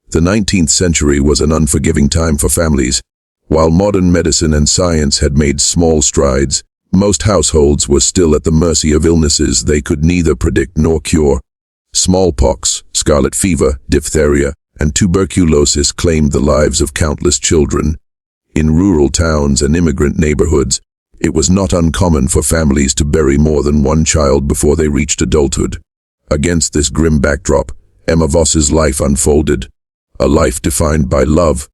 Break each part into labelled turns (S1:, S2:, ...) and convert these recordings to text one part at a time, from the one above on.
S1: The 19th century was an unforgiving time for families. While modern medicine and science had made small strides, most households were still at the mercy of illnesses they could neither predict nor cure. Smallpox, scarlet fever, diphtheria, and tuberculosis claimed the lives of countless children. In rural towns and immigrant neighborhoods, it was not uncommon for families to bury more than one child before they reached adulthood. Against this grim backdrop, Emma Voss's life unfolded, a life defined by love,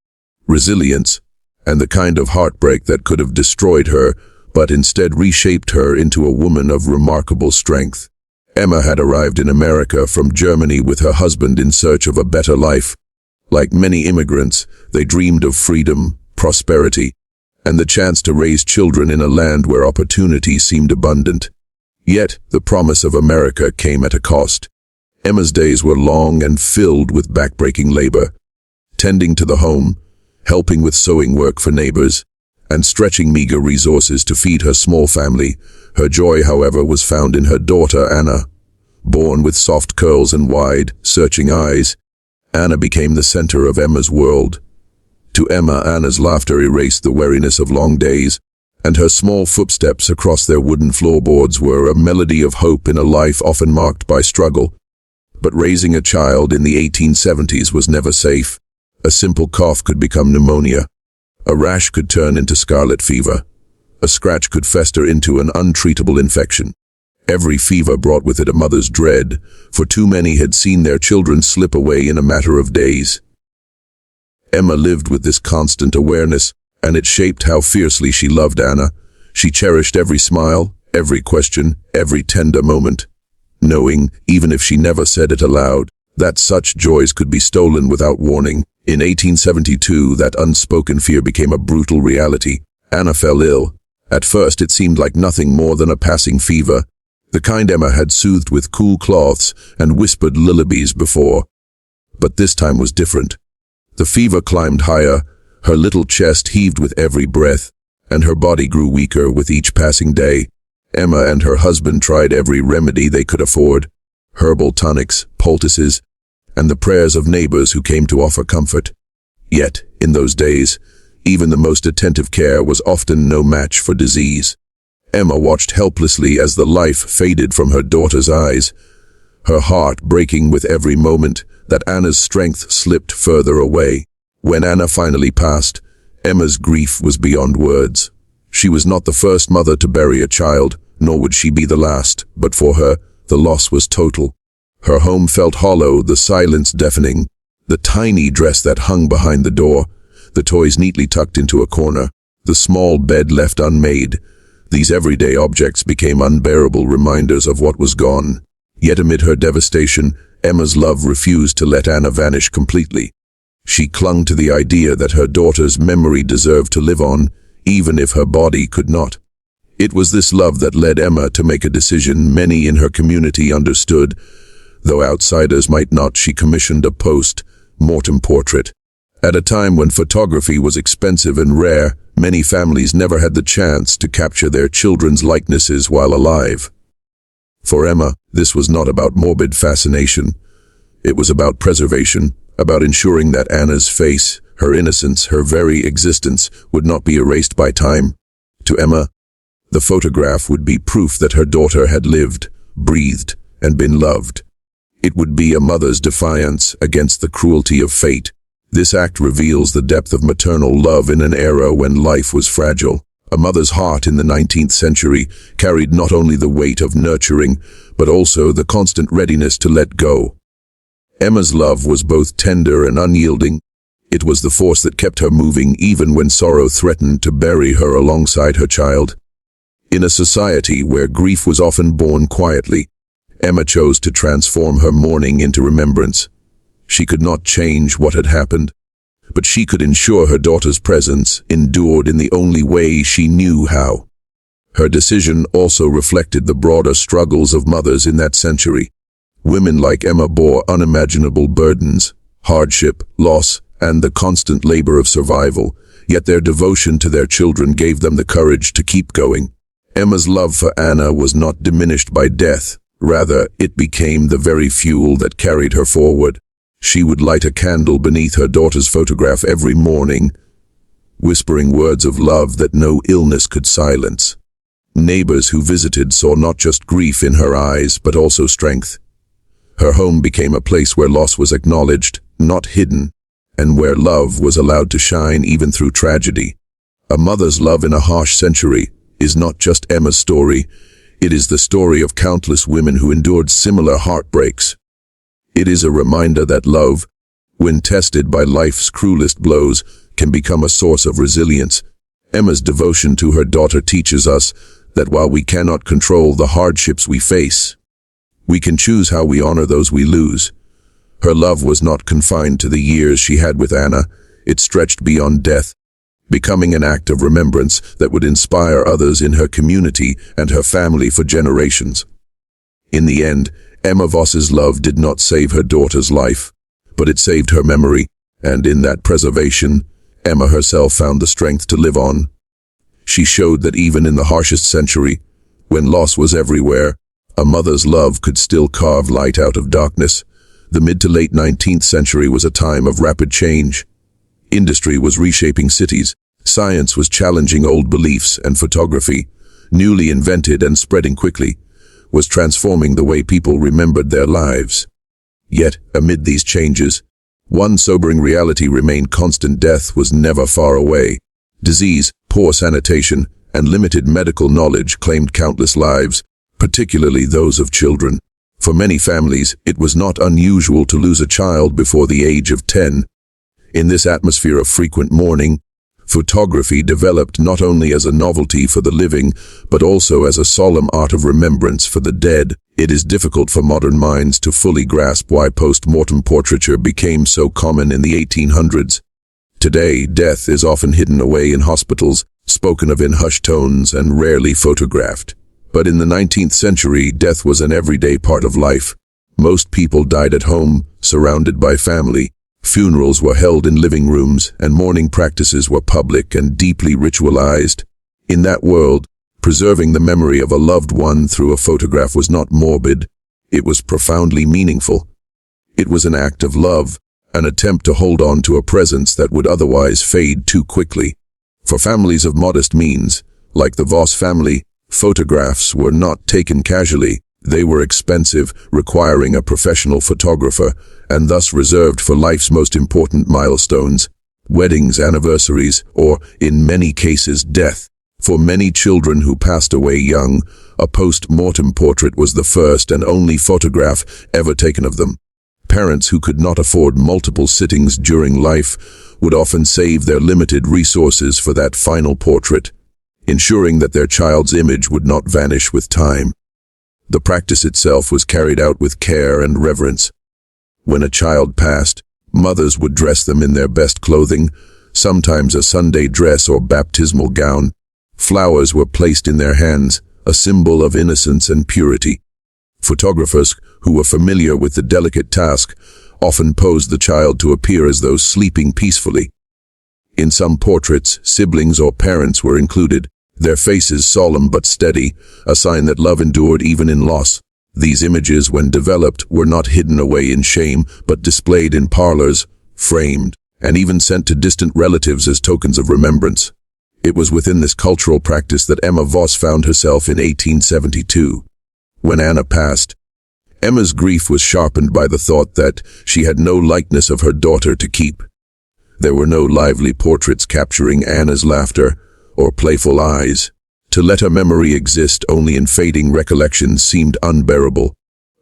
S1: resilience, and the kind of heartbreak that could have destroyed her, but instead reshaped her into a woman of remarkable strength. Emma had arrived in America from Germany with her husband in search of a better life. Like many immigrants, they dreamed of freedom, prosperity, and the chance to raise children in a land where opportunity seemed abundant. Yet, the promise of America came at a cost. Emma's days were long and filled with backbreaking labor, tending to the home, helping with sewing work for neighbors, and stretching meager resources to feed her small family. Her joy, however, was found in her daughter Anna. Born with soft curls and wide, searching eyes, Anna became the center of Emma's world. To Emma, Anna's laughter erased the weariness of long days, and her small footsteps across their wooden floorboards were a melody of hope in a life often marked by struggle. But raising a child in the 1870s was never safe. A simple cough could become pneumonia. A rash could turn into scarlet fever. A scratch could fester into an untreatable infection. Every fever brought with it a mother's dread, for too many had seen their children slip away in a matter of days. Emma lived with this constant awareness, and it shaped how fiercely she loved Anna. She cherished every smile, every question, every tender moment, knowing, even if she never said it aloud, that such joys could be stolen without warning. In 1872, that unspoken fear became a brutal reality. Anna fell ill. At first, it seemed like nothing more than a passing fever, the kind Emma had soothed with cool cloths and whispered lullabies before. But this time was different. The fever climbed higher, her little chest heaved with every breath, and her body grew weaker with each passing day. Emma and her husband tried every remedy they could afford, herbal tonics, poultices, and the prayers of neighbors who came to offer comfort. Yet, in those days, even the most attentive care was often no match for disease. Emma watched helplessly as the life faded from her daughter's eyes, her heart breaking with every moment that Anna's strength slipped further away. When Anna finally passed, Emma's grief was beyond words. She was not the first mother to bury a child, nor would she be the last, but for her, the loss was total. Her home felt hollow, the silence deafening, the tiny dress that hung behind the door, the toys neatly tucked into a corner, the small bed left unmade. These everyday objects became unbearable reminders of what was gone. Yet amid her devastation, Emma's love refused to let Anna vanish completely. She clung to the idea that her daughter's memory deserved to live on, even if her body could not. It was this love that led Emma to make a decision many in her community understood. Though outsiders might not, she commissioned a post-mortem portrait. At a time when photography was expensive and rare, many families never had the chance to capture their children's likenesses while alive. For Emma, this was not about morbid fascination. It was about preservation, about ensuring that Anna's face, her innocence, her very existence would not be erased by time. To Emma, the photograph would be proof that her daughter had lived, breathed, and been loved. It would be a mother's defiance against the cruelty of fate. This act reveals the depth of maternal love in an era when life was fragile. A mother's heart in the 19th century carried not only the weight of nurturing, but also the constant readiness to let go. Emma's love was both tender and unyielding. It was the force that kept her moving even when sorrow threatened to bury her alongside her child. In a society where grief was often borne quietly, Emma chose to transform her mourning into remembrance. She could not change what had happened, but she could ensure her daughter's presence endured in the only way she knew how. Her decision also reflected the broader struggles of mothers in that century. Women like Emma bore unimaginable burdens, hardship, loss, and the constant labor of survival, yet their devotion to their children gave them the courage to keep going. Emma's love for Anna was not diminished by death. Rather, it became the very fuel that carried her forward. She would light a candle beneath her daughter's photograph every morning, whispering words of love that no illness could silence. Neighbors who visited saw not just grief in her eyes, but also strength. Her home became a place where loss was acknowledged, not hidden, and where love was allowed to shine even through tragedy. A mother's love in a harsh century is not just Emma's story, it is the story of countless women who endured similar heartbreaks. It is a reminder that love, when tested by life's cruelest blows, can become a source of resilience. Emma's devotion to her daughter teaches us that while we cannot control the hardships we face, we can choose how we honor those we lose. Her love was not confined to the years she had with Anna, it stretched beyond death, becoming an act of remembrance that would inspire others in her community and her family for generations. In the end, Emma Voss's love did not save her daughter's life, but it saved her memory, and in that preservation, Emma herself found the strength to live on. She showed that even in the harshest century, when loss was everywhere, a mother's love could still carve light out of darkness. The mid to late 19th century was a time of rapid change. Industry was reshaping cities, science was challenging old beliefs, and photography, newly invented and spreading quickly, was transforming the way people remembered their lives. Yet, amid these changes, one sobering reality remained constant: death was never far away. Disease, poor sanitation, and limited medical knowledge claimed countless lives, particularly those of children. For many families, it was not unusual to lose a child before the age of 10. In this atmosphere of frequent mourning, photography developed not only as a novelty for the living, but also as a solemn art of remembrance for the dead. It is difficult for modern minds to fully grasp why post-mortem portraiture became so common in the 1800s. Today, death is often hidden away in hospitals, spoken of in hushed tones, and rarely photographed. But in the 19th century, death was an everyday part of life. Most people died at home, surrounded by family. Funerals were held in living rooms, and mourning practices were public and deeply ritualized. In that world, preserving the memory of a loved one through a photograph was not morbid. It was profoundly meaningful. It was an act of love, an attempt to hold on to a presence that would otherwise fade too quickly. For families of modest means, like the Voss family, photographs were not taken casually. They were expensive, requiring a professional photographer, and thus reserved for life's most important milestones, weddings, anniversaries, or, in many cases, death. For many children who passed away young, a post-mortem portrait was the first and only photograph ever taken of them. Parents who could not afford multiple sittings during life would often save their limited resources for that final portrait, ensuring that their child's image would not vanish with time. The practice itself was carried out with care and reverence. When a child passed, mothers would dress them in their best clothing, sometimes a Sunday dress or baptismal gown. Flowers were placed in their hands, a symbol of innocence and purity. Photographers, who were familiar with the delicate task, often posed the child to appear as though sleeping peacefully. In some portraits, siblings or parents were included, their faces solemn but steady, a sign that love endured even in loss. These images, when developed, were not hidden away in shame, but displayed in parlors, framed, and even sent to distant relatives as tokens of remembrance. It was within this cultural practice that Emma Voss found herself in 1872. When Anna passed, Emma's grief was sharpened by the thought that she had no likeness of her daughter to keep. There were no lively portraits capturing Anna's laughter or playful eyes. To let her memory exist only in fading recollections seemed unbearable.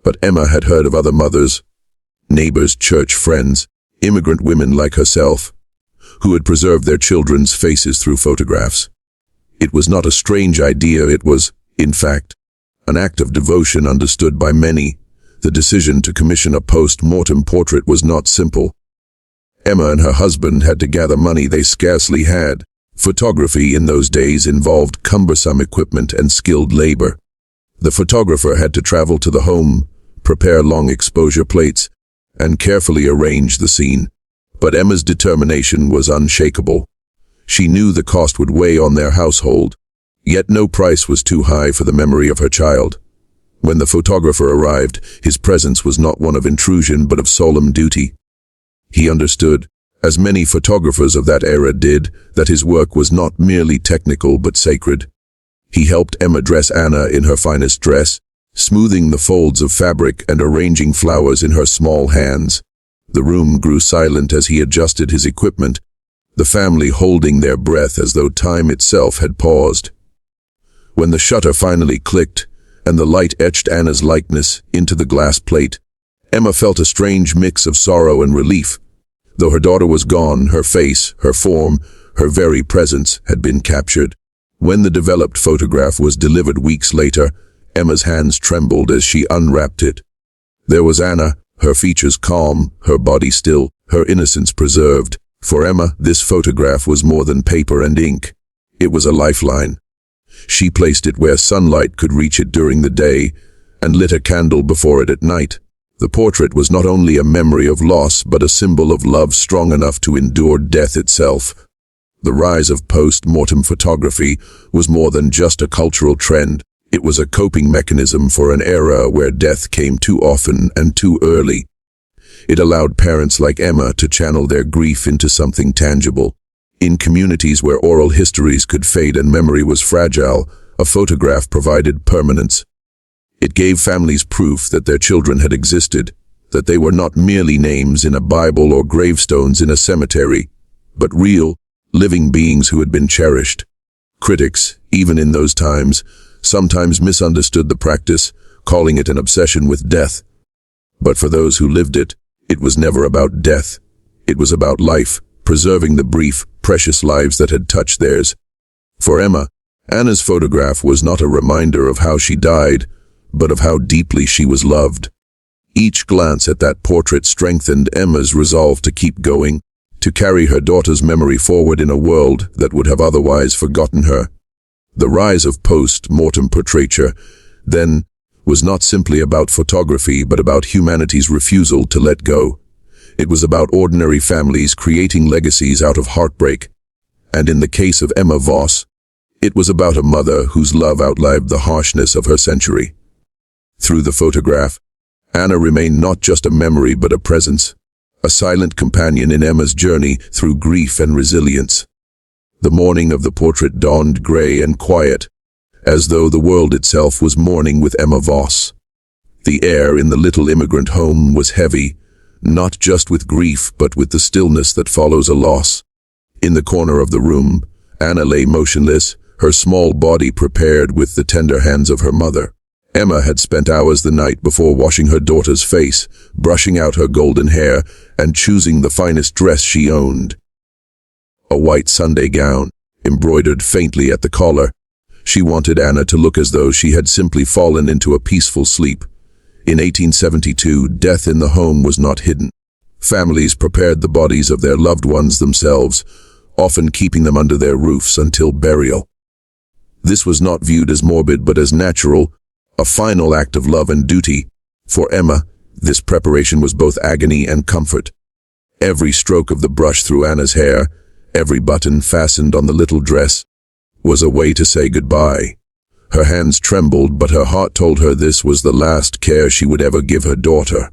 S1: But Emma had heard of other mothers, neighbors, church friends, immigrant women like herself, who had preserved their children's faces through photographs. It was not a strange idea, it was, in fact, an act of devotion understood by many. The decision to commission a post-mortem portrait was not simple. Emma and her husband had to gather money they scarcely had. Photography in those days involved cumbersome equipment and skilled labor. The photographer had to travel to the home, prepare long exposure plates, and carefully arrange the scene. But Emma's determination was unshakable. She knew the cost would weigh on their household, yet no price was too high for the memory of her child. When the photographer arrived, his presence was not one of intrusion but of solemn duty. He understood, as many photographers of that era did, that his work was not merely technical but sacred. He helped Emma dress Anna in her finest dress, smoothing the folds of fabric and arranging flowers in her small hands. The room grew silent as he adjusted his equipment, the family holding their breath as though time itself had paused. When the shutter finally clicked, and the light etched Anna's likeness into the glass plate, Emma felt a strange mix of sorrow and relief. Though her daughter was gone, her face, her form, her very presence had been captured. When the developed photograph was delivered weeks later, Emma's hands trembled as she unwrapped it. There was Anna, her features calm, her body still, her innocence preserved. For Emma, this photograph was more than paper and ink. It was a lifeline. She placed it where sunlight could reach it during the day, and lit a candle before it at night. The portrait was not only a memory of loss, but a symbol of love strong enough to endure death itself. The rise of post-mortem photography was more than just a cultural trend. It was a coping mechanism for an era where death came too often and too early. It allowed parents like Emma to channel their grief into something tangible. In communities where oral histories could fade and memory was fragile, a photograph provided permanence. It gave families proof that their children had existed, that they were not merely names in a Bible or gravestones in a cemetery, but real, living beings who had been cherished. Critics, even in those times, sometimes misunderstood the practice, calling it an obsession with death. But for those who lived it, it was never about death. It was about life, preserving the brief, precious lives that had touched theirs. For Emma, Anna's photograph was not a reminder of how she died, but of how deeply she was loved. Each glance at that portrait strengthened Emma's resolve to keep going, to carry her daughter's memory forward in a world that would have otherwise forgotten her. The rise of post-mortem portraiture, then, was not simply about photography but about humanity's refusal to let go. It was about ordinary families creating legacies out of heartbreak. And in the case of Emma Voss, it was about a mother whose love outlived the harshness of her century. Through the photograph, Anna remained not just a memory but a presence, a silent companion in Emma's journey through grief and resilience. The morning of the portrait dawned gray and quiet, as though the world itself was mourning with Emma Voss. The air in the little immigrant home was heavy, not just with grief but with the stillness that follows a loss. In the corner of the room, Anna lay motionless, her small body prepared with the tender hands of her mother. Emma had spent hours the night before washing her daughter's face, brushing out her golden hair, and choosing the finest dress she owned. A white Sunday gown, embroidered faintly at the collar. She wanted Anna to look as though she had simply fallen into a peaceful sleep. In 1872, death in the home was not hidden. Families prepared the bodies of their loved ones themselves, often keeping them under their roofs until burial. This was not viewed as morbid but as natural, a final act of love and duty. For Emma, this preparation was both agony and comfort. Every stroke of the brush through Anna's hair, every button fastened on the little dress, was a way to say goodbye. Her hands trembled, but her heart told her this was the last care she would ever give her daughter.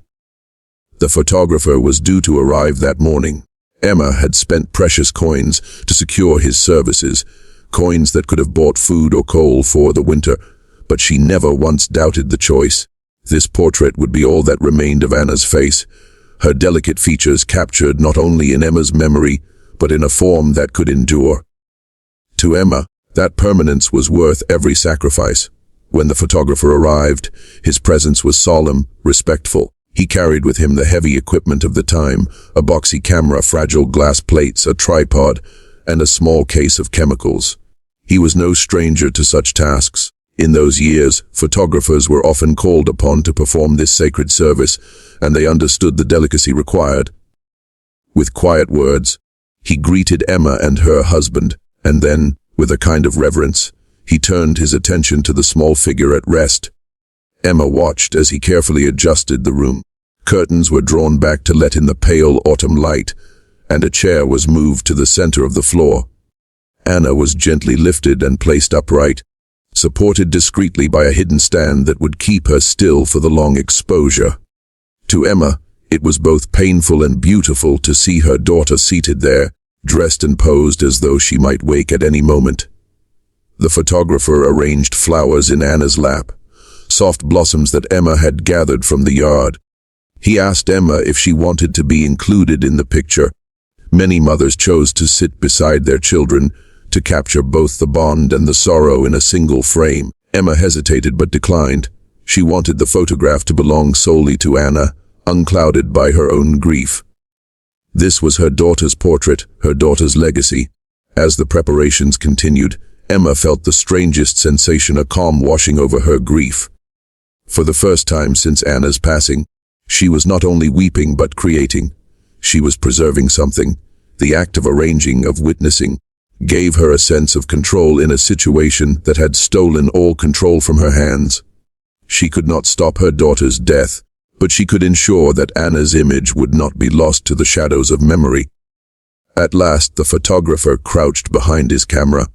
S1: The photographer was due to arrive that morning. Emma had spent precious coins to secure his services, coins that could have bought food or coal for the winter, but she never once doubted the choice. This portrait would be all that remained of Anna's face, her delicate features captured not only in Emma's memory, but in a form that could endure. To Emma, that permanence was worth every sacrifice. When the photographer arrived, his presence was solemn, respectful. He carried with him the heavy equipment of the time, a boxy camera, fragile glass plates, a tripod, and a small case of chemicals. He was no stranger to such tasks. In those years, photographers were often called upon to perform this sacred service, and they understood the delicacy required. With quiet words, he greeted Emma and her husband, and then, with a kind of reverence, he turned his attention to the small figure at rest. Emma watched as he carefully adjusted the room. Curtains were drawn back to let in the pale autumn light, and a chair was moved to the center of the floor. Anna was gently lifted and placed upright, supported discreetly by a hidden stand that would keep her still for the long exposure. To Emma, It was both painful and beautiful to see her daughter seated there, dressed and posed as though she might wake at any moment. The photographer arranged flowers in Anna's lap, soft blossoms that Emma had gathered from the yard. He asked Emma if she wanted to be included in the picture. Many mothers chose to sit beside their children, to capture both the bond and the sorrow in a single frame. Emma hesitated but declined. She wanted the photograph to belong solely to Anna, unclouded by her own grief. This was her daughter's portrait, her daughter's legacy. As the preparations continued, Emma felt the strangest sensation, a calm washing over her grief. For the first time since Anna's passing, she was not only weeping but creating. She was preserving something. The act of arranging, of witnessing, gave her a sense of control in a situation that had stolen all control from her hands. She could not stop her daughter's death, but she could ensure that Anna's image would not be lost to the shadows of memory. At last, the photographer crouched behind his camera.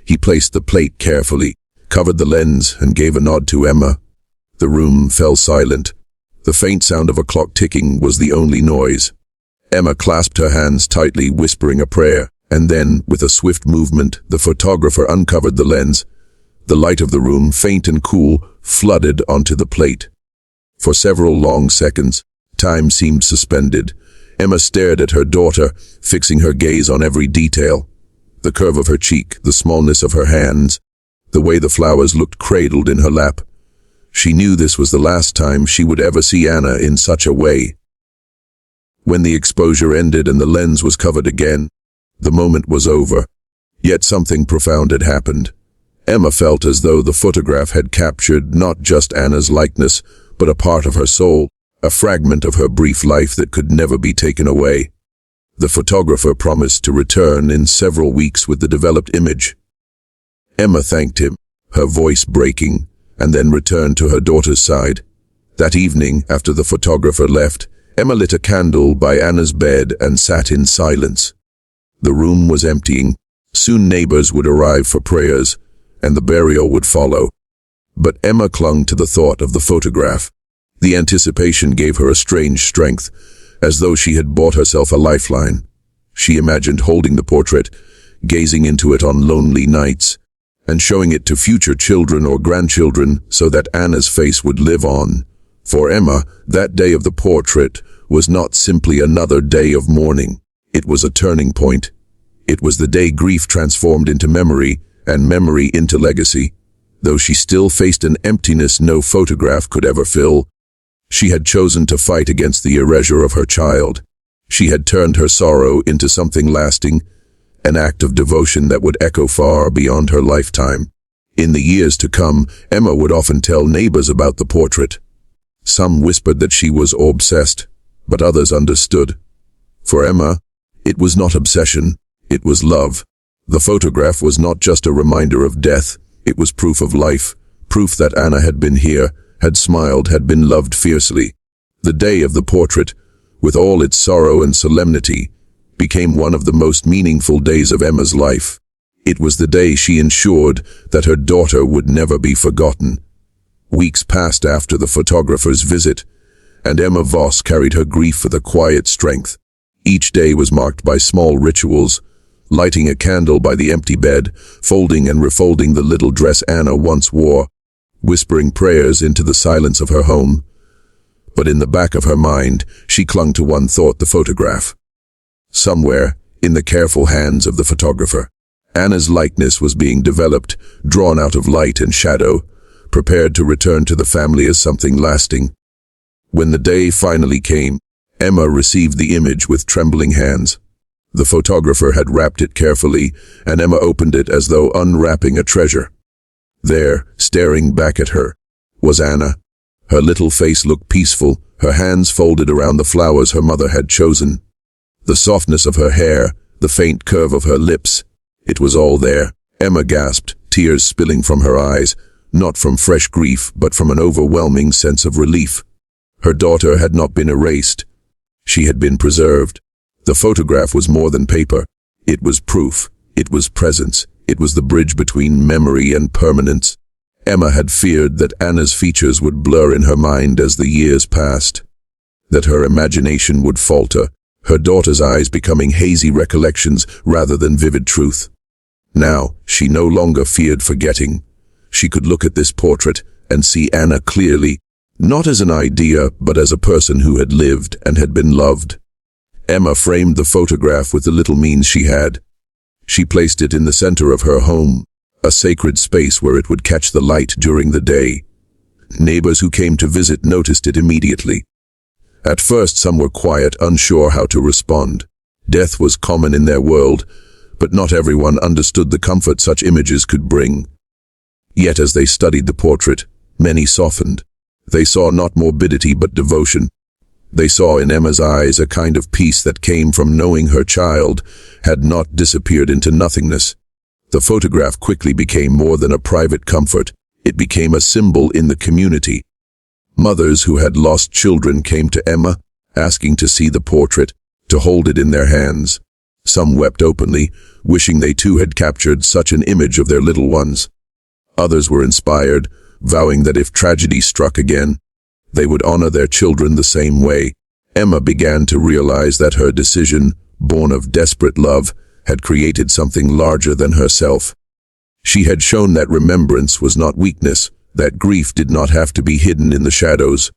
S1: He placed the plate carefully, covered the lens, and gave a nod to Emma. The room fell silent. The faint sound of a clock ticking was the only noise. Emma clasped her hands tightly, whispering a prayer, and then, with a swift movement, the photographer uncovered the lens. The light of the room, faint and cool, flooded onto the plate. For several long seconds, time seemed suspended. Emma stared at her daughter, fixing her gaze on every detail. The curve of her cheek, the smallness of her hands, the way the flowers looked cradled in her lap. She knew this was the last time she would ever see Anna in such a way. When the exposure ended and the lens was covered again, the moment was over. Yet something profound had happened. Emma felt as though the photograph had captured not just Anna's likeness, but a part of her soul, a fragment of her brief life that could never be taken away. The photographer promised to return in several weeks with the developed image. Emma thanked him, her voice breaking, and then returned to her daughter's side. That evening, after the photographer left, Emma lit a candle by Anna's bed and sat in silence. The room was emptying. Soon neighbors would arrive for prayers, and the burial would follow. But Emma clung to the thought of the photograph. The anticipation gave her a strange strength, as though she had bought herself a lifeline. She imagined holding the portrait, gazing into it on lonely nights, and showing it to future children or grandchildren so that Anna's face would live on. For Emma, that day of the portrait was not simply another day of mourning. It was a turning point. It was the day grief transformed into memory, and memory into legacy. Though she still faced an emptiness no photograph could ever fill, she had chosen to fight against the erasure of her child. She had turned her sorrow into something lasting, an act of devotion that would echo far beyond her lifetime. In the years to come, Emma would often tell neighbors about the portrait. Some whispered that she was obsessed, but others understood. For Emma, it was not obsession, it was love. The photograph was not just a reminder of death, it was proof of life, proof that Anna had been here, had smiled, had been loved fiercely. The day of the portrait, with all its sorrow and solemnity, became one of the most meaningful days of Emma's life. It was the day she ensured that her daughter would never be forgotten. Weeks passed after the photographer's visit, and Emma Voss carried her grief with a quiet strength. Each day was marked by small rituals, lighting a candle by the empty bed, folding and refolding the little dress Anna once wore, whispering prayers into the silence of her home. But in the back of her mind, she clung to one thought: the photograph. Somewhere, in the careful hands of the photographer, Anna's likeness was being developed, drawn out of light and shadow, prepared to return to the family as something lasting. When the day finally came, Emma received the image with trembling hands. The photographer had wrapped it carefully, and Emma opened it as though unwrapping a treasure. There, staring back at her, was Anna. Her little face looked peaceful, her hands folded around the flowers her mother had chosen. The softness of her hair, the faint curve of her lips, it was all there. Emma gasped, tears spilling from her eyes, not from fresh grief, but from an overwhelming sense of relief. Her daughter had not been erased. She had been preserved. The photograph was more than paper. It was proof. It was presence. It was the bridge between memory and permanence. Emma had feared that Anna's features would blur in her mind as the years passed. that her imagination would falter, her daughter's eyes becoming hazy recollections rather than vivid truth. Now, she no longer feared forgetting. She could look at this portrait and see Anna clearly, not as an idea, but as a person who had lived and had been loved. Emma framed the photograph with the little means she had. She placed it in the center of her home, a sacred space where it would catch the light during the day. Neighbors who came to visit noticed it immediately. At first, some were quiet, unsure how to respond. Death was common in their world, but not everyone understood the comfort such images could bring. Yet as they studied the portrait, many softened. They saw not morbidity but devotion. They saw in Emma's eyes a kind of peace that came from knowing her child had not disappeared into nothingness. The photograph quickly became more than a private comfort. It became a symbol in the community. Mothers who had lost children came to Emma, asking to see the portrait, to hold it in their hands. Some wept openly, wishing they too had captured such an image of their little ones. Others were inspired, vowing that if tragedy struck again, they would honor their children the same way. Emma began to realize that her decision, born of desperate love, had created something larger than herself. She had shown that remembrance was not weakness, that grief did not have to be hidden in the shadows.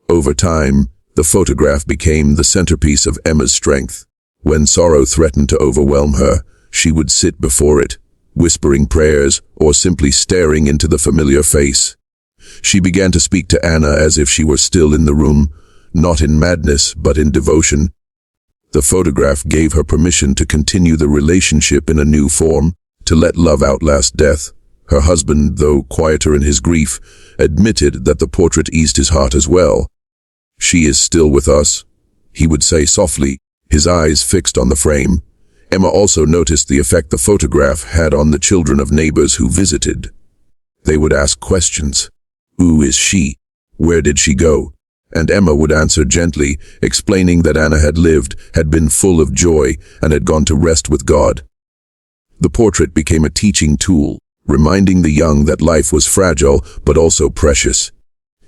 S1: Over time, the photograph became the centerpiece of Emma's strength. When sorrow threatened to overwhelm her, she would sit before it, whispering prayers or simply staring into the familiar face. She began to speak to Anna as if she were still in the room, not in madness but in devotion. The photograph gave her permission to continue the relationship in a new form, to let love outlast death. Her husband, though quieter in his grief, admitted that the portrait eased his heart as well. "She is still with us," he would say softly, his eyes fixed on the frame. Emma also noticed the effect the photograph had on the children of neighbors who visited. They would ask questions. Who is she? Where did she go? And Emma would answer gently, explaining that Anna had lived, had been full of joy, and had gone to rest with God. The portrait became a teaching tool, reminding the young that life was fragile but also precious.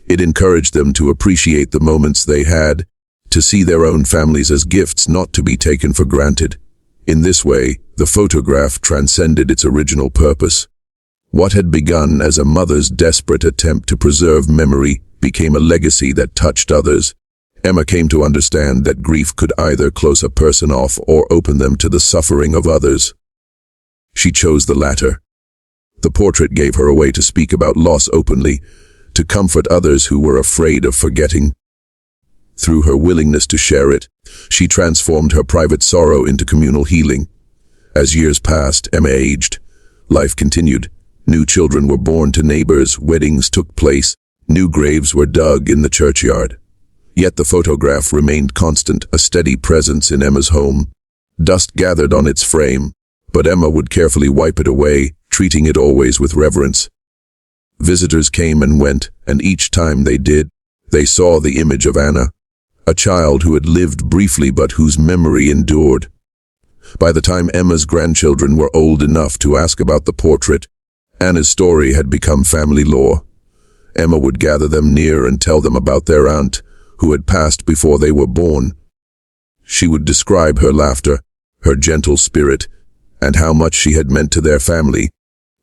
S1: It encouraged them to appreciate the moments they had, to see their own families as gifts not to be taken for granted. In this way, the photograph transcended its original purpose. What had begun as a mother's desperate attempt to preserve memory became a legacy that touched others. Emma came to understand that grief could either close a person off or open them to the suffering of others. She chose the latter. The portrait gave her a way to speak about loss openly, to comfort others who were afraid of forgetting. Through her willingness to share it, she transformed her private sorrow into communal healing. As years passed, Emma aged. Life continued. New children were born to neighbors, weddings took place, new graves were dug in the churchyard. Yet the photograph remained constant, a steady presence in Emma's home. Dust gathered on its frame, but Emma would carefully wipe it away, treating it always with reverence. Visitors came and went, and each time they did, they saw the image of Anna, a child who had lived briefly but whose memory endured. By the time Emma's grandchildren were old enough to ask about the portrait, Anna's story had become family lore. Emma would gather them near and tell them about their aunt, who had passed before they were born. She would describe her laughter, her gentle spirit, and how much she had meant to their family.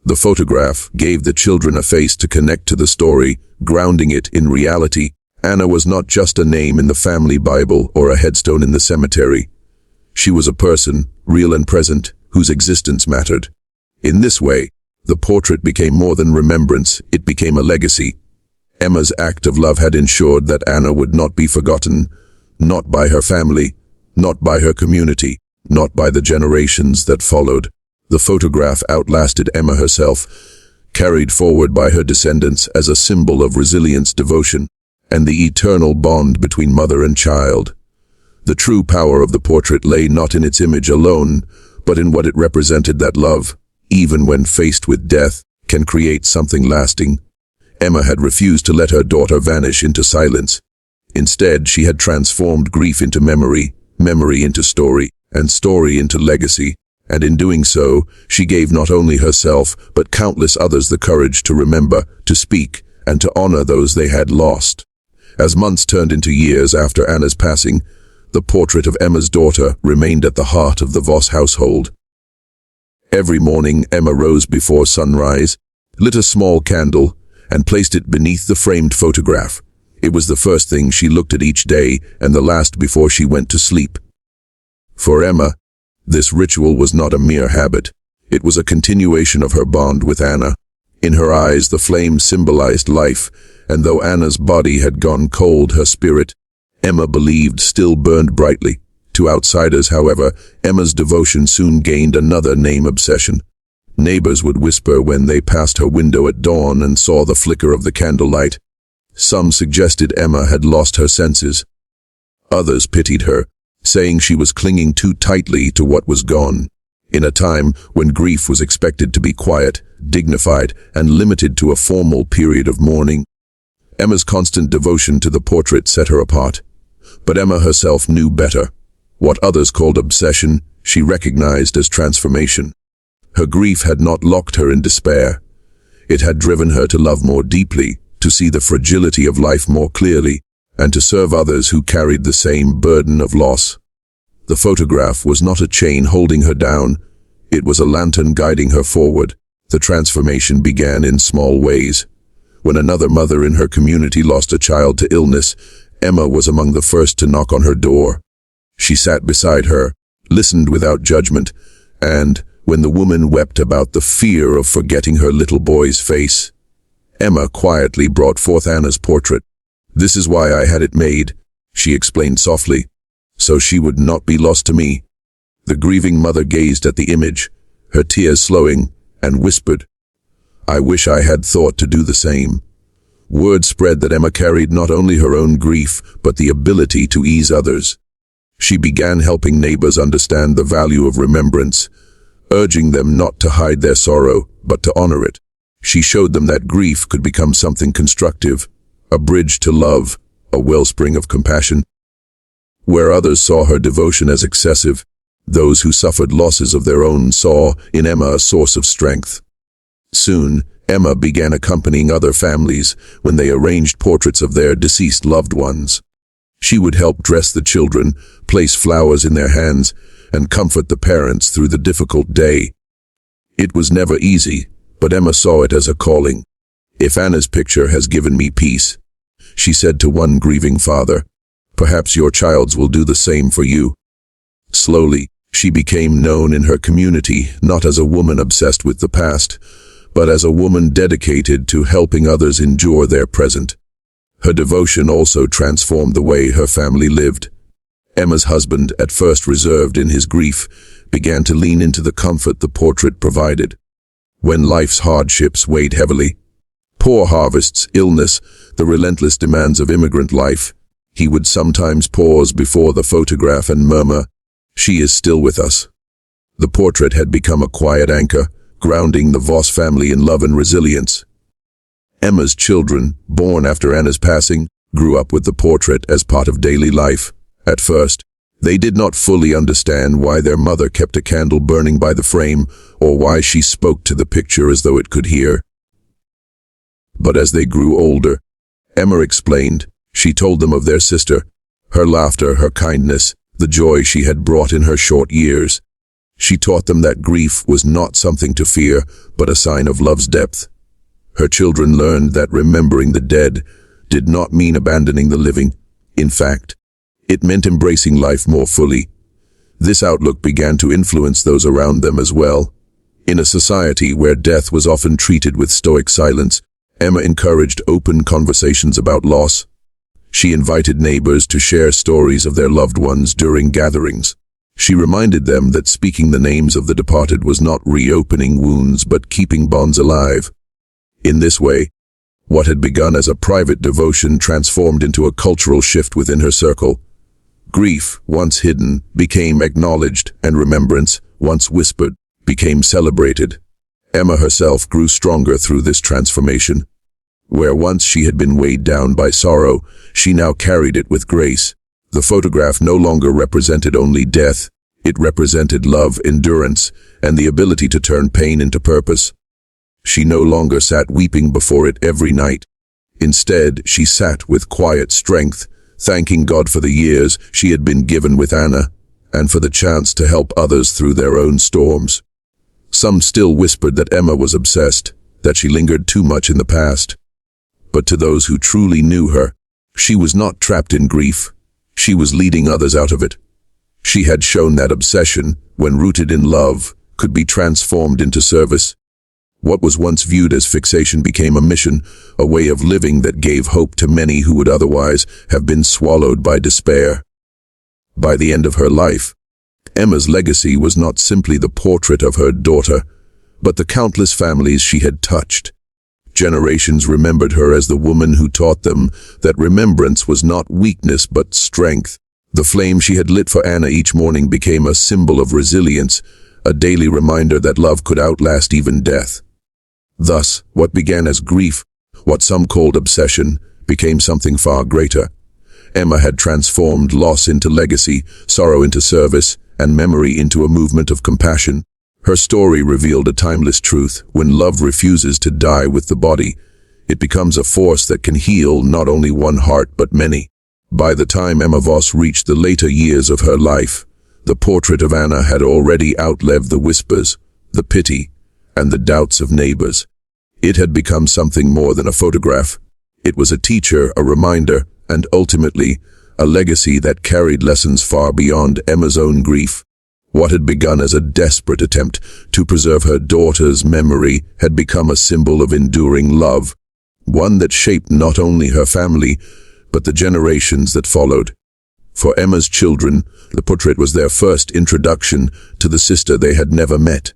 S1: The photograph gave the children a face to connect to the story, grounding it in reality. Anna was not just a name in the family Bible or a headstone in the cemetery. She was a person, real and present, whose existence mattered. In this way, the portrait became more than remembrance, it became a legacy. Emma's act of love had ensured that Anna would not be forgotten, not by her family, not by her community, not by the generations that followed. The photograph outlasted Emma herself, carried forward by her descendants as a symbol of resilience, devotion, and the eternal bond between mother and child. The true power of the portrait lay not in its image alone, but in what it represented, that love, even when faced with death, can create something lasting. Emma had refused to let her daughter vanish into silence. Instead, she had transformed grief into memory, memory into story, and story into legacy. And in doing so, she gave not only herself, but countless others the courage to remember, to speak, and to honor those they had lost. As months turned into years after Anna's passing, the portrait of Emma's daughter remained at the heart of the Voss household. Every morning, Emma rose before sunrise, lit a small candle, and placed it beneath the framed photograph. It was the first thing she looked at each day and the last before she went to sleep. For Emma, this ritual was not a mere habit. It was a continuation of her bond with Anna. In her eyes, the flame symbolized life, and though Anna's body had gone cold, her spirit, Emma believed, still burned brightly. To outsiders, however, Emma's devotion soon gained another name obsession. Neighbors would whisper when they passed her window at dawn and saw the flicker of the candlelight. Some suggested Emma had lost her senses. Others pitied her, saying she was clinging too tightly to what was gone. In a time when grief was expected to be quiet, dignified, and limited to a formal period of mourning, Emma's constant devotion to the portrait set her apart. But Emma herself knew better. What others called obsession, she recognized as transformation. Her grief had not locked her in despair. It had driven her to love more deeply, to see the fragility of life more clearly, and to serve others who carried the same burden of loss. The photograph was not a chain holding her down. It was a lantern guiding her forward. The transformation began in small ways. When another mother in her community lost a child to illness, Emma was among the first to knock on her door. She sat beside her, listened without judgment, and, when the woman wept about the fear of forgetting her little boy's face, Emma quietly brought forth Anna's portrait. "This is why I had it made," she explained softly, "so she would not be lost to me." The grieving mother gazed at the image, her tears slowing, and whispered, "I wish I had thought to do the same." Word spread that Emma carried not only her own grief, but the ability to ease others. She began helping neighbors understand the value of remembrance, urging them not to hide their sorrow, but to honor it. She showed them that grief could become something constructive, a bridge to love, a wellspring of compassion. Where others saw her devotion as excessive, those who suffered losses of their own saw in Emma a source of strength. Soon, Emma began accompanying other families when they arranged portraits of their deceased loved ones. She would help dress the children, place flowers in their hands, and comfort the parents through the difficult day. It was never easy, but Emma saw it as a calling. "If Anna's picture has given me peace," she said to one grieving father, "perhaps your child's will do the same for you." Slowly, she became known in her community not as a woman obsessed with the past, but as a woman dedicated to helping others endure their present. Her devotion also transformed the way her family lived. Emma's husband, at first reserved in his grief, began to lean into the comfort the portrait provided. When life's hardships weighed heavily, poor harvests, illness, the relentless demands of immigrant life, he would sometimes pause before the photograph and murmur, "She is still with us." The portrait had become a quiet anchor, grounding the Voss family in love and resilience. Emma's children, born after Anna's passing, grew up with the portrait as part of daily life. At first, they did not fully understand why their mother kept a candle burning by the frame, or why she spoke to the picture as though it could hear. But as they grew older, Emma explained. She told them of their sister, her laughter, her kindness, the joy she had brought in her short years. She taught them that grief was not something to fear, but a sign of love's depth. Her children learned that remembering the dead did not mean abandoning the living. In fact, it meant embracing life more fully. This outlook began to influence those around them as well. In a society where death was often treated with stoic silence, Emma encouraged open conversations about loss. She invited neighbors to share stories of their loved ones during gatherings. She reminded them that speaking the names of the departed was not reopening wounds but keeping bonds alive. In this way, what had begun as a private devotion transformed into a cultural shift within her circle. Grief, once hidden, became acknowledged, and remembrance, once whispered, became celebrated. Emma herself grew stronger through this transformation. Where once she had been weighed down by sorrow, she now carried it with grace. The photograph no longer represented only death. It represented love, endurance, and the ability to turn pain into purpose. She no longer sat weeping before it every night. Instead, she sat with quiet strength, thanking God for the years she had been given with Anna, and for the chance to help others through their own storms. Some still whispered that Emma was obsessed, that she lingered too much in the past. But to those who truly knew her, she was not trapped in grief. She was leading others out of it. She had shown that obsession, when rooted in love, could be transformed into service. What was once viewed as fixation became a mission, a way of living that gave hope to many who would otherwise have been swallowed by despair. By the end of her life, Emma's legacy was not simply the portrait of her daughter, but the countless families she had touched. Generations remembered her as the woman who taught them that remembrance was not weakness but strength. The flame she had lit for Anna each morning became a symbol of resilience, a daily reminder that love could outlast even death. Thus, what began as grief, what some called obsession, became something far greater. Emma had transformed loss into legacy, sorrow into service, and memory into a movement of compassion. Her story revealed a timeless truth: when love refuses to die with the body, it becomes a force that can heal not only one heart but many. By the time Emma Voss reached the later years of her life, the portrait of Anna had already outlived the whispers, the pity, and the doubts of neighbors. It had become something more than a photograph. It was a teacher, a reminder, and ultimately, a legacy that carried lessons far beyond Emma's own grief. What had begun as a desperate attempt to preserve her daughter's memory had become a symbol of enduring love, one that shaped not only her family, but the generations that followed. For Emma's children, the portrait was their first introduction to the sister they had never met.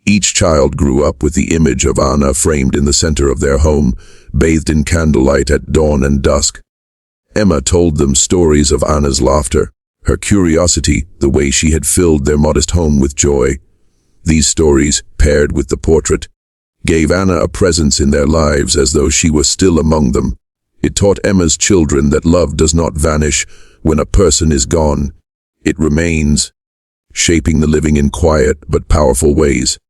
S1: Each child grew up with the image of Anna framed in the center of their home, bathed in candlelight at dawn and dusk. Emma told them stories of Anna's laughter, her curiosity, the way she had filled their modest home with joy. These stories, paired with the portrait, gave Anna a presence in their lives as though she were still among them. It taught Emma's children that love does not vanish when a person is gone. It remains, shaping the living in quiet but powerful ways.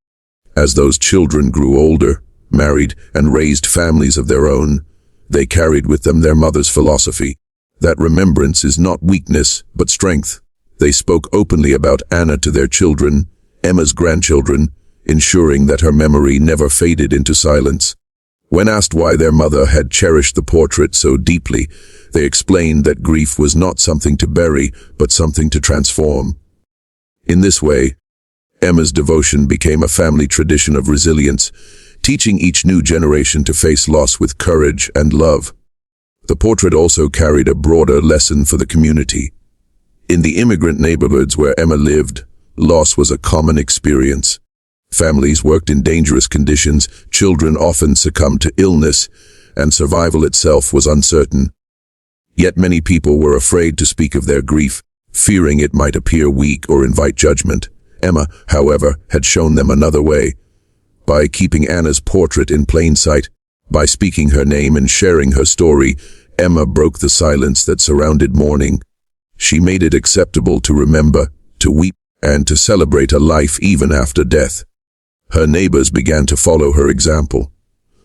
S1: As those children grew older, married, and raised families of their own, they carried with them their mother's philosophy, that remembrance is not weakness, but strength. They spoke openly about Anna to their children, Emma's grandchildren, ensuring that her memory never faded into silence. When asked why their mother had cherished the portrait so deeply, they explained that grief was not something to bury, but something to transform. In this way, Emma's devotion became a family tradition of resilience, teaching each new generation to face loss with courage and love. The portrait also carried a broader lesson for the community. In the immigrant neighborhoods where Emma lived, loss was a common experience. Families worked in dangerous conditions, children often succumbed to illness, and survival itself was uncertain. Yet many people were afraid to speak of their grief, fearing it might appear weak or invite judgment. Emma, however, had shown them another way. By keeping Anna's portrait in plain sight, by speaking her name and sharing her story, Emma broke the silence that surrounded mourning. She made it acceptable to remember, to weep, and to celebrate a life even after death. Her neighbors began to follow her example.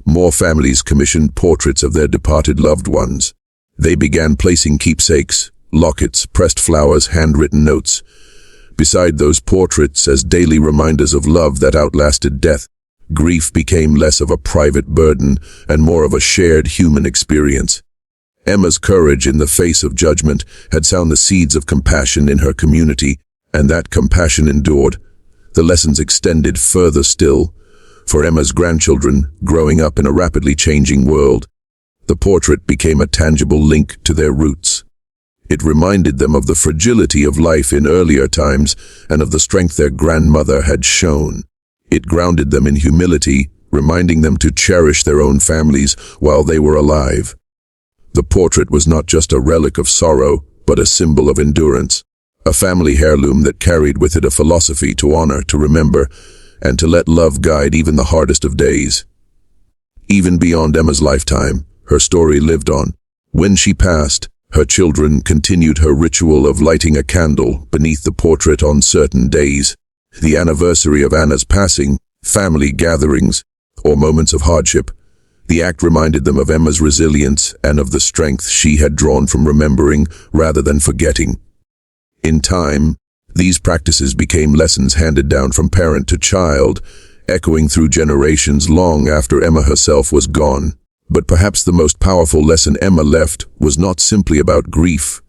S1: More families commissioned portraits of their departed loved ones. They began placing keepsakes, lockets, pressed flowers, handwritten notes. Beside those portraits, as daily reminders of love that outlasted death, grief became less of a private burden and more of a shared human experience. Emma's courage in the face of judgment had sown the seeds of compassion in her community, and that compassion endured. The lessons extended further still. For Emma's grandchildren, growing up in a rapidly changing world, the portrait became a tangible link to their roots. It reminded them of the fragility of life in earlier times and of the strength their grandmother had shown. It grounded them in humility, reminding them to cherish their own families while they were alive. The portrait was not just a relic of sorrow, but a symbol of endurance, a family heirloom that carried with it a philosophy to honor, to remember, and to let love guide even the hardest of days. Even beyond Emma's lifetime, her story lived on. When she passed, her children continued her ritual of lighting a candle beneath the portrait on certain days. The anniversary of Anna's passing, family gatherings, or moments of hardship, The act reminded them of Emma's resilience and of the strength she had drawn from remembering rather than forgetting. In time, these practices became lessons handed down from parent to child, echoing through generations long after Emma herself was gone. But perhaps the most powerful lesson Emma left was not simply about grief.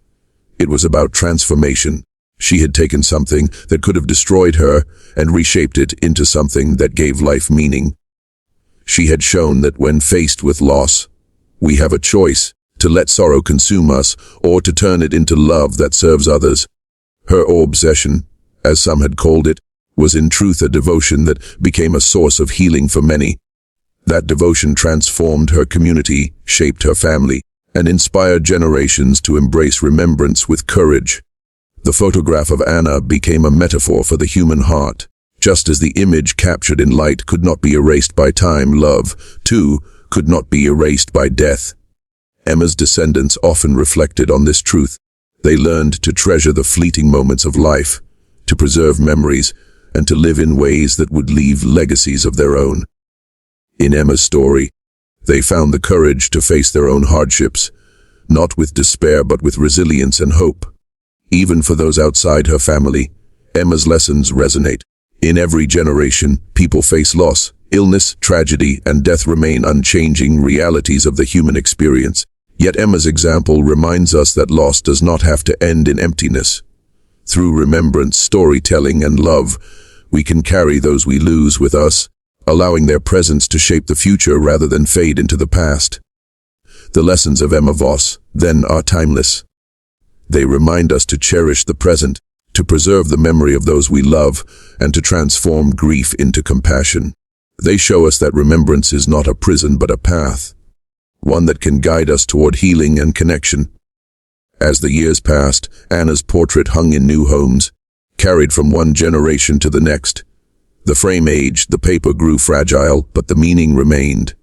S1: It was about transformation. She had taken something that could have destroyed her and reshaped it into something that gave life meaning. She had shown that when faced with loss, we have a choice to let sorrow consume us or to turn it into love that serves others. Her obsession, as some had called it, was in truth a devotion that became a source of healing for many. That devotion transformed her community, shaped her family, and inspired generations to embrace remembrance with courage. The photograph of Anna became a metaphor for the human heart. Just as the image captured in light could not be erased by time, love, too, could not be erased by death. Emma's descendants often reflected on this truth. They learned to treasure the fleeting moments of life, to preserve memories, and to live in ways that would leave legacies of their own. In Emma's story, they found the courage to face their own hardships, not with despair but with resilience and hope. Even for those outside her family, Emma's lessons resonate. In every generation, people face loss, illness, tragedy, and death remain unchanging realities of the human experience. Yet Emma's example reminds us that loss does not have to end in emptiness. Through remembrance, storytelling, and love, we can carry those we lose with us, allowing their presence to shape the future rather than fade into the past. The lessons of Emma Voss, then, are timeless. They remind us to cherish the present, to preserve the memory of those we love, and to transform grief into compassion. They show us that remembrance is not a prison but a path, one that can guide us toward healing and connection. As the years passed, Anna's portrait hung in new homes, carried from one generation to the next. The frame aged, the paper grew fragile, but the meaning remained.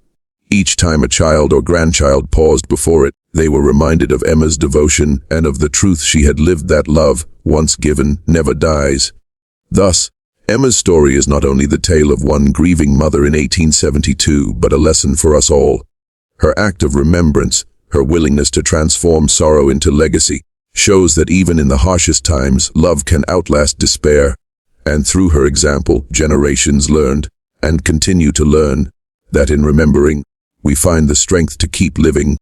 S1: Each time a child or grandchild paused before it, they were reminded of Emma's devotion and of the truth she had lived, that love, once given, never dies. Thus, Emma's story is not only the tale of one grieving mother in 1872, but a lesson for us all. Her act of remembrance, her willingness to transform sorrow into legacy, shows that even in the harshest times, love can outlast despair. And through her example, generations learned, and continue to learn, that in remembering, we find the strength to keep living,